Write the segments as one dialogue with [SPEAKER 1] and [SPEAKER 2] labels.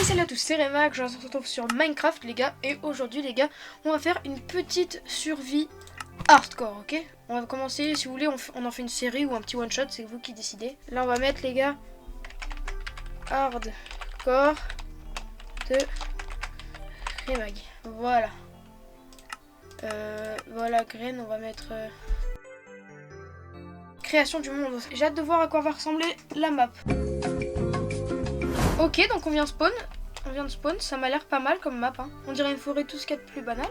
[SPEAKER 1] Hey salut à tous, c'est Remac, je vous retrouve sur Minecraft les gars. Et aujourd'hui les gars, on va faire une petite survie hardcore, ok? On va commencer, si vous voulez, on en fait une série ou un petit one shot, c'est vous qui décidez. Là on va mettre les gars, hardcore de Remag. Voilà. Voilà, graine, on va mettre création du monde. J'ai hâte de voir à quoi va ressembler la map. Ok, donc on vient de spawn, ça m'a l'air pas mal comme map, hein. On dirait une forêt tout ce qu'il y a de plus banal.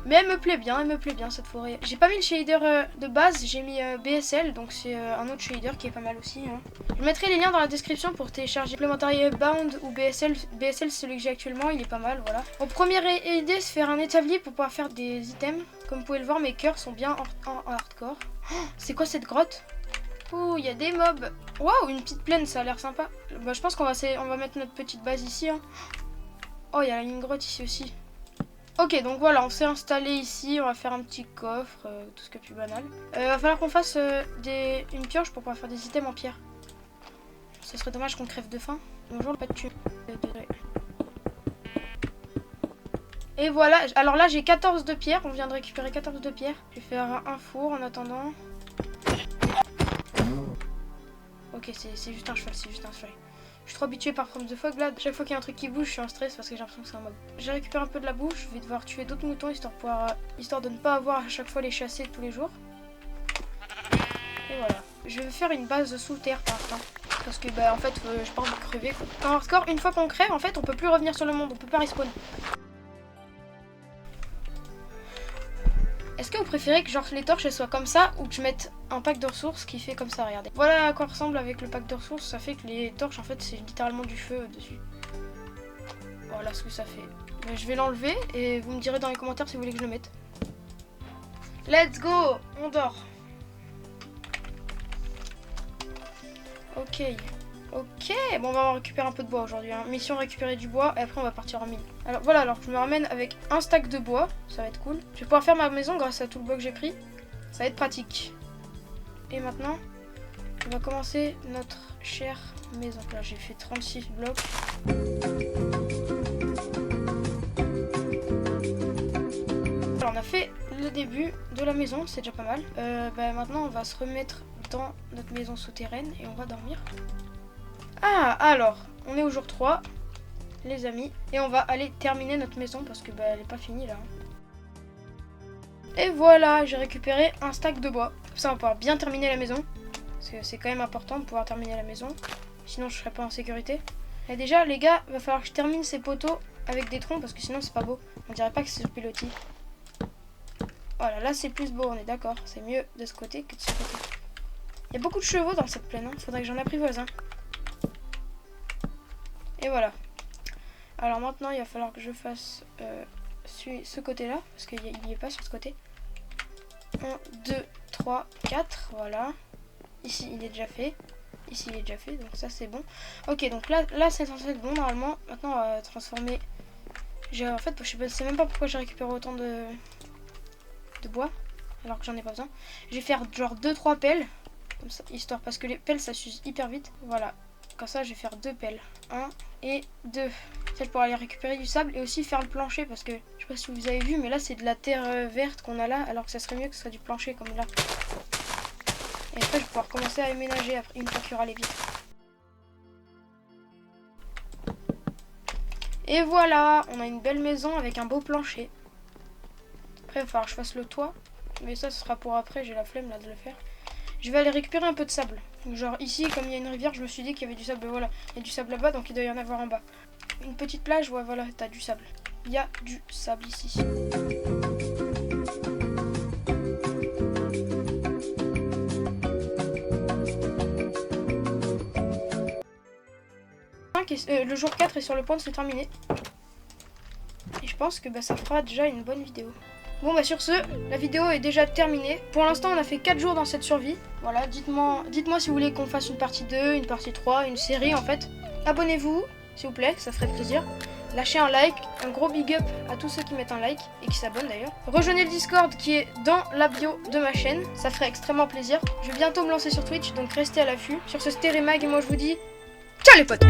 [SPEAKER 1] Mais elle me plaît bien cette forêt. J'ai pas mis le shader de base, j'ai mis BSL, donc c'est un autre shader qui est pas mal aussi, hein. Je mettrai les liens dans la description pour télécharger Implementary Bound ou BSL. BSL c'est celui que j'ai actuellement, il est pas mal, voilà. Mon première idée c'est faire un établi pour pouvoir faire des items. Comme vous pouvez le voir, mes cœurs sont bien en hardcore. Oh, c'est quoi cette grotte? Ouh, il y a des mobs. Waouh, une petite plaine, ça a l'air sympa. Bah, je pense qu'on va mettre notre petite base ici, hein. Oh, il y a une grotte ici aussi. Ok, donc voilà, on s'est installé ici. On va faire un petit coffre, tout ce qui est plus banal. Va falloir qu'on fasse une pioche pour pouvoir faire des items en pierre. Ce serait dommage qu'on crève de faim. Bonjour, pas de thune. Et voilà, alors là j'ai 14 de pierre. On vient de récupérer 14 de pierre. Je vais faire un four en attendant. Ok, c'est juste un cheval, c'est juste un cheval. Je suis trop habituée par forme de fog là. Chaque fois qu'il y a un truc qui bouge, je suis en stress parce que j'ai l'impression que c'est un mob. J'ai récupéré un peu de la bouffe, je vais devoir tuer d'autres moutons histoire de ne pas avoir à chaque fois les chasser tous les jours. Et voilà. Je vais faire une base sous terre par l'instant. Parce que bah en fait, j'ai pas envie de crever quoi. En hardcore, une fois qu'on crève, en fait, on peut plus revenir sur le monde, on peut pas respawn. Est-ce que vous préférez que genre les torches elles soient comme ça ou que je mette un pack de ressources qui fait comme ça, regardez. Voilà à quoi ressemble avec le pack de ressources, ça fait que les torches en fait c'est littéralement du feu dessus. Voilà ce que ça fait. Mais je vais l'enlever et vous me direz dans les commentaires si vous voulez que je le mette. Let's go, on dort. Ok. Ok, bon on va récupérer un peu de bois aujourd'hui, hein. Mission récupérer du bois et après on va partir en mine. Alors voilà, alors je me ramène avec un stack de bois, ça va être cool. Je vais pouvoir faire ma maison grâce à tout le bois que j'ai pris. Ça va être pratique. Et maintenant, on va commencer notre chère maison. Là j'ai fait 36 blocs. Alors on a fait le début de la maison, c'est déjà pas mal. Bah, maintenant on va se remettre dans notre maison souterraine et on va dormir. Ah, alors, on est au jour 3, les amis, et on va aller terminer notre maison parce que bah, elle est pas finie là. Et voilà, j'ai récupéré un stack de bois. Comme ça, on va pouvoir bien terminer la maison. Parce que c'est quand même important de pouvoir terminer la maison. Sinon, je serais pas en sécurité. Et déjà, les gars, il va falloir que je termine ces poteaux avec des troncs parce que sinon, c'est pas beau. On dirait pas que c'est sur pilotis. Voilà, là, c'est plus beau, on est d'accord. C'est mieux de ce côté que de ce côté. Il y a beaucoup de chevaux dans cette plaine, hein. Faudrait que j'en apprivoise, hein. Et voilà. Alors maintenant, il va falloir que je fasse ce côté-là. Parce qu'il n'y est pas sur ce côté. 1, 2, 3, 4. Voilà. Ici, il est déjà fait. Ici, il est déjà fait. Donc ça, c'est bon. Ok, donc là c'est censé être bon normalement. Maintenant, on va transformer... En fait, je sais même pas pourquoi j'ai récupéré autant de bois. Alors que j'en ai pas besoin. Je vais faire genre 2-3 pelles. Comme ça, histoire... Parce que les pelles, ça s'use hyper vite. Voilà. Comme ça, je vais faire 2 pelles. 1 et 2. C'est pour aller récupérer du sable et aussi faire le plancher parce que je sais pas si vous avez vu, mais là c'est de la terre verte qu'on a là, alors que ça serait mieux que ce soit du plancher comme là. Et après, je vais pouvoir commencer à aménager après, une fois qu'il y aura les vitres. Et voilà, on a une belle maison avec un beau plancher. Après, il va falloir que je fasse le toit, mais ça, ce sera pour après. J'ai la flemme là de le faire. Je vais aller récupérer un peu de sable. Genre ici, comme il y a une rivière, je me suis dit qu'il y avait du sable. Voilà, il y a du sable là-bas, donc il doit y en avoir en bas. Une petite plage, ouais, voilà, t'as du sable. Il y a du sable ici. Le jour 4 est sur le point de se terminer. Et je pense que bah, ça fera déjà une bonne vidéo. Bon bah sur ce, la vidéo est déjà terminée. Pour l'instant on a fait 4 jours dans cette survie. Voilà, dites-moi si vous voulez qu'on fasse une partie 2, une partie 3, une série en fait. Abonnez-vous, s'il vous plaît, ça ferait plaisir. Lâchez un like, un gros big up à tous ceux qui mettent un like et qui s'abonnent d'ailleurs. Rejoignez le Discord qui est dans la bio de ma chaîne, ça ferait extrêmement plaisir. Je vais bientôt me lancer sur Twitch, donc restez à l'affût. Sur ce, c'était Remag et moi je vous dis ciao les potes.